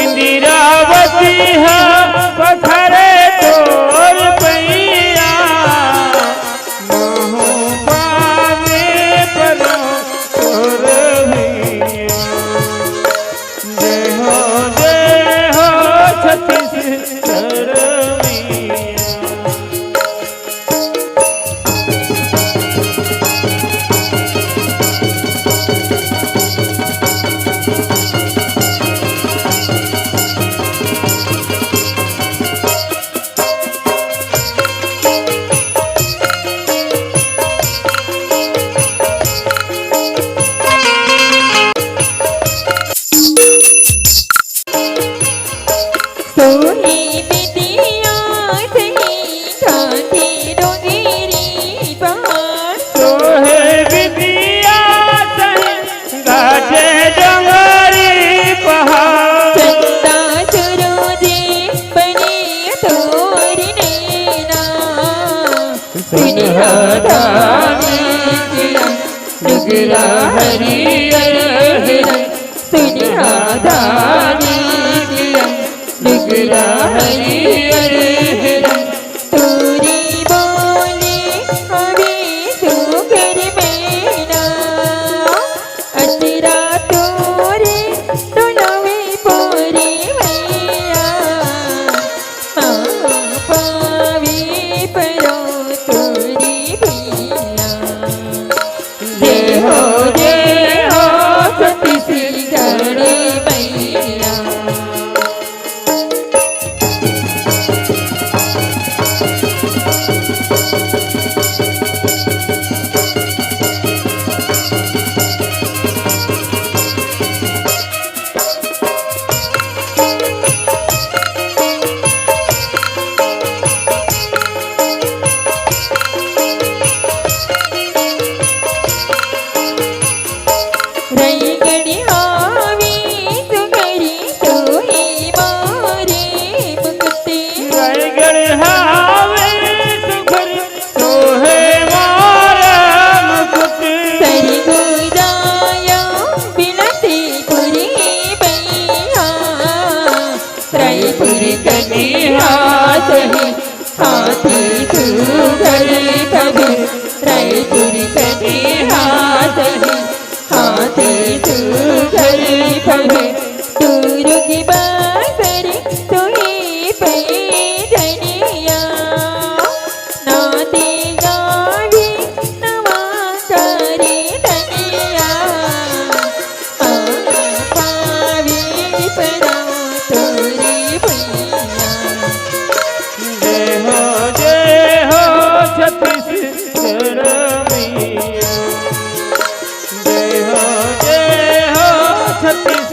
इंदिरावती पथरे तोर पैया मोह पावे परो तोर भैया। जय हो छत्तीसगढ़ मैया। नुगरा हरियर हिरन सुनिहादानी किरण नुगरा हरियर हिरन तूरी बोले हमें सुगर मैना अचरा तोरे तुलवे पोरे मैया पावी परो तोरी भैया। जय हो छत्तीसगढ़ मैया। हाथी सुघर प्रभु रायपुर कने हाथी सुघर प्रभु तुरुगी बासर तुही पैजनिया नाते गावी नवाचारी धनिया पावी परा तोरी भैया। जय हो छत्तीसगढ़ मैया। जय हो छत्तीसगढ़।